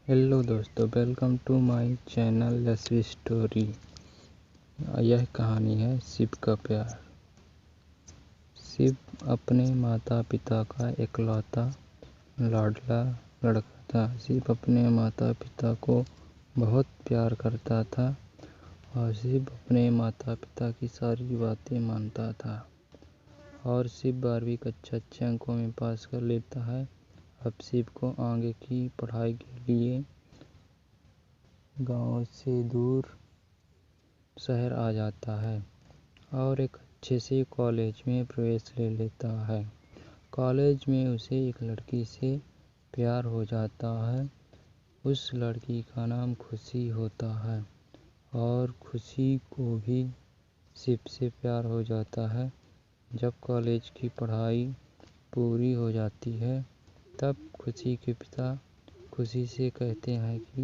Hello दोस्तों, welcome to my channel lassi story. यह कहानी है शिव का प्यार। शिव अपने माता पिता का इकलौता लाडला लड़का था। शिव अपने माता पिता को बहुत प्यार करता था और शिव अपने माता पिता की सारी बातें मानता था। और शिव 12वीं कक्षा अच्छे अंकों में पास कर लेता है। अब शिव को आगे की पढ़ाई के लिए गांव से दूर शहर आ जाता है और एक अच्छे से कॉलेज में प्रवेश ले लेता है। कॉलेज में उसे एक लड़की से प्यार हो जाता है। उस लड़की का नाम खुशी होता है और खुशी को भी शिव से प्यार हो जाता है। जब कॉलेज की पढ़ाई पूरी हो जाती है तब खुशी के पिता खुशी से कहते हैं कि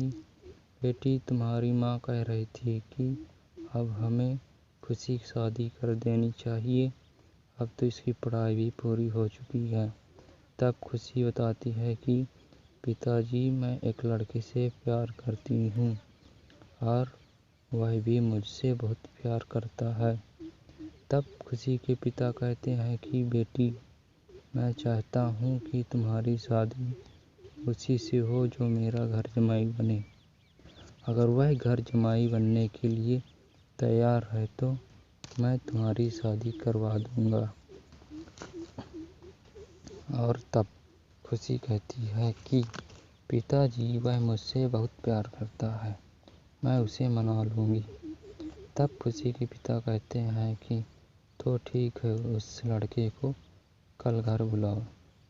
बेटी, तुम्हारी माँ कह रही थी कि अब हमें खुशी की शादी कर देनी चाहिए। अब तो इसकी पढ़ाई भी पूरी हो चुकी है। तब खुशी बताती है कि पिताजी, मैं एक लड़के से प्यार करती हूँ और वह भी मुझसे बहुत प्यार करता है। तब खुशी के पिता कहते हैं कि बेटी, मैं चाहता हूँ कि तुम्हारी शादी उसी से हो जो मेरा घर जमाई बने। अगर वह घर जमाई बनने के लिए तैयार है तो मैं तुम्हारी शादी करवा दूँगा। और तब खुशी कहती है कि पिताजी, वह मुझसे बहुत प्यार करता है, मैं उसे मना लूँगी। तब खुशी के पिता कहते हैं कि तो ठीक है, उस लड़के को कल घर बुलाओ।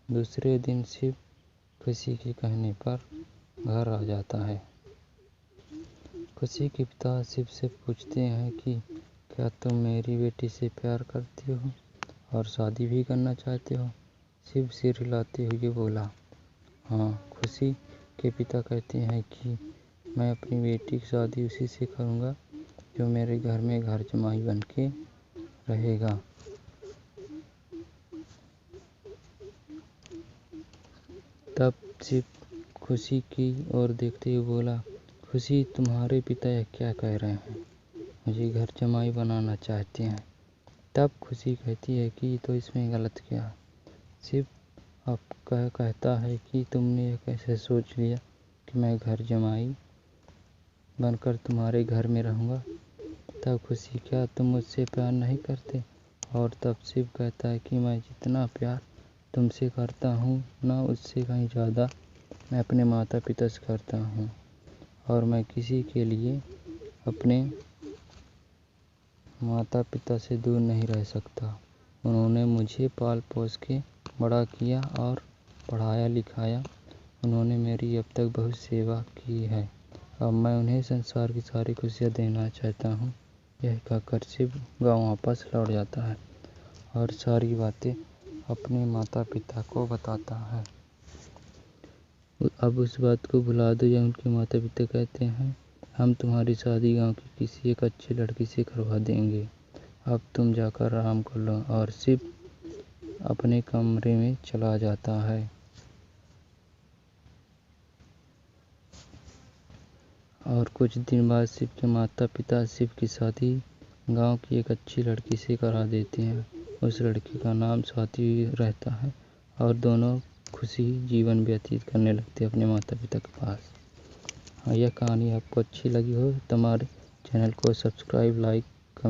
दूसरे दिन शिव खुशी के कहने पर घर आ जाता है। खुशी के पिता शिव से पूछते हैं कि क्या तुम मेरी बेटी से प्यार करते हो और शादी भी करना चाहते हो? शिव सिर हिलाते हुए बोला, हाँ। खुशी के पिता कहते हैं कि मैं अपनी बेटी की शादी उसी से करूँगा जो मेरे घर में घर जमाई बन के रहेगा। तब शिव खुशी की ओर देखते हुए बोला, खुशी, तुम्हारे पिता यह क्या कह रहे हैं? मुझे घर जमाई बनाना चाहते हैं। तब खुशी कहती है कि तो इसमें गलत क्या? शिव अब कहता है कि तुमने यह कैसे सोच लिया कि मैं घर जमाई बनकर तुम्हारे घर में रहूँगा? तब खुशी, क्या तुम मुझसे प्यार नहीं करते? और तब शिव कहता है कि मैं जितना प्यार तुमसे करता हूँ ना, उससे कहीं ज़्यादा मैं अपने माता पिता से करता हूँ और मैं किसी के लिए अपने माता पिता से दूर नहीं रह सकता। उन्होंने मुझे पाल पोस के बड़ा किया और पढ़ाया लिखाया। उन्होंने मेरी अब तक बहुत सेवा की है। अब मैं उन्हें संसार की सारी खुशियाँ देना चाहता हूँ। यह कहकर शिव गाँव वापस लौट जाता है और सारी बातें अपने माता पिता को बताता है। अब उस बात को भुला दो। या उनके माता पिता कहते हैं, हम तुम्हारी शादी गांव की किसी एक अच्छी लड़की से करवा देंगे। अब तुम जाकर आराम कर लो। और शिव अपने कमरे में चला जाता है। और कुछ दिन बाद शिव के माता पिता शिव की शादी गांव की एक अच्छी लड़की से करा देते हैं। उस लड़की का नाम स्वाति रहता है और दोनों खुशी जीवन व्यतीत करने लगते हैं अपने माता पिता के पास। यह कहानी आपको अच्छी लगी हो तो हमारे चैनल को सब्सक्राइब, लाइक